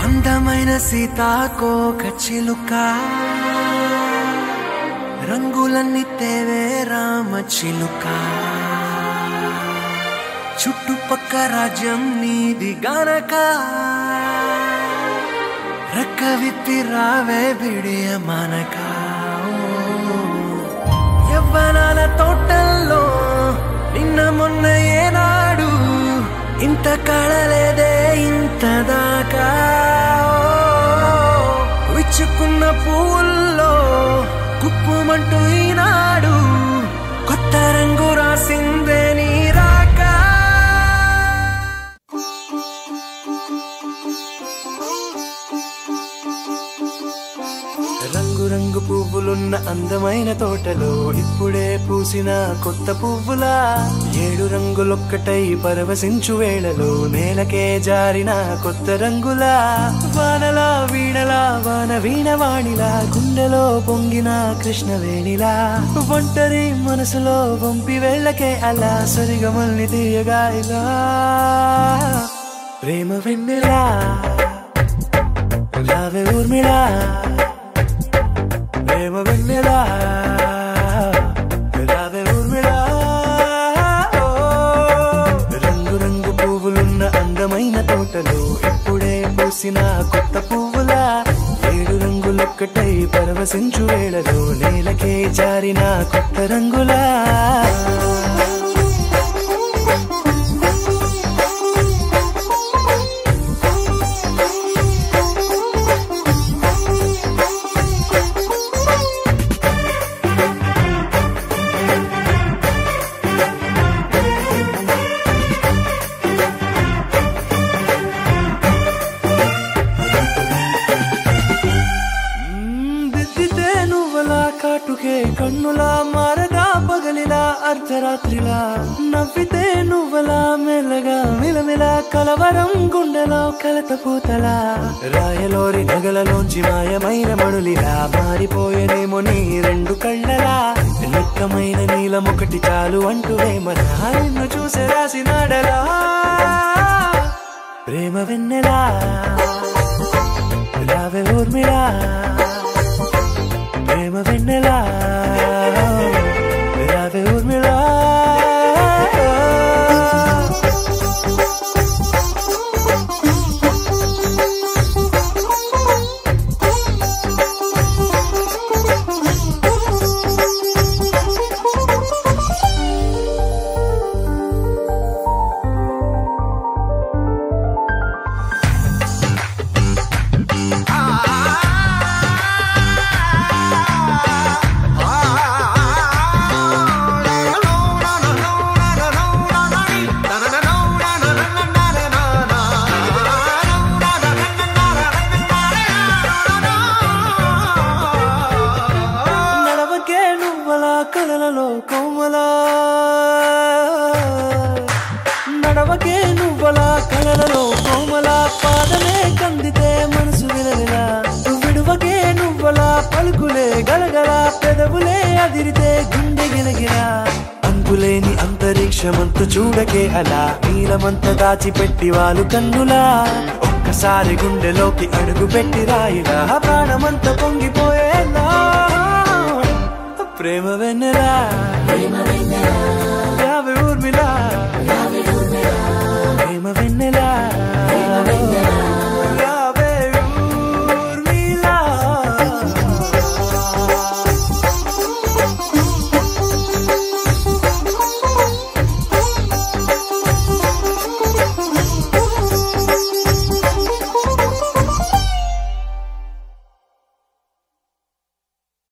అందమైన సీతాకోక చిలుక రంగులన్నీ తేవే రామ చిలుక చుట్టుపక్క రాజ్యం నీది గనక రెక్క విప్పి రావే బిడియ మనక యవ్వనాల తోటల్లో నిన్న మొన్న ఏనాడు ఇంత కళలేదే ఇంత దాకా విచ్చుకున్న పూల్లో కుప్పుమంటూ ఈనాడు కొత్త రంగు రాసిందే నీ రాక రంగు రంగు పువ్వులున్న అందమైన తోటలో ఇప్పుడే పూసిన కొత్త పువ్వులా 7 రంగులొక్కటై పరవశించు వేళలో నేలకే జారిన కొత్త రంగులా వానలా వీణలా వాన వీణవాణిలా గుండెలో పొంగిన కృష్ణవేణిలా ఒంటరి మనసులో వంపి వెళ్ళకే అలా సరిగమల్ని తీయగా ఇలా ప్రేమ వెన్నెలా రావే ఊర్మిళా ప్రేమ వెన్నెలా రావే ఊర్మిళా రంగు రంగు పువ్వులున్న అందమైన తోటలో ఇప్పుడే పూసిన కొత్త పువ్వులా 7 రంగులొక్కటై పరవశించు వేళలో నేలకే జారిన కొత్త రంగులా కన్నులా మారగా పగలిలా అర్ధరాత్రిలా నవ్వితే నువ్వలా మెల్లగా మిలమిలా కలవరం గుండెలో కలత పూతలా రాయలోరి నగలలోంచి మాయమైన మణులిలా మారిపోయేనేమో నీ 2 కళ్ళలా నిక్కమైన నీలమొకటి చాలు అంటూ వేమనా నిన్ను చూసే రాసినాడలా ప్రేమ వెన్నెలా రావే ఊర్మిళా ప్రేమ వెన్నెలా రావే ఊర్మిళా కలలలో కోమలా నడవకే నువ్వలా కలలలో కోమలా పాదమే కందితే మనసు విలవిలా విడువకే నువ్వలా పలుకులే గలగల పెదవులే అదిరితే గుండె గిలగిలా అంతులేని అంతరిక్షమంత చూడకే అలా నీలమంత దాచిపెట్టి వాళ్ళు కన్నులా ఒక్కసారి గుండెలోకి అడుగు పెట్టి రాయిలా ప్రాణమంత పొంగిపోయేలా ప్రేమ వెన్నెలా రావే ఊర్మిళా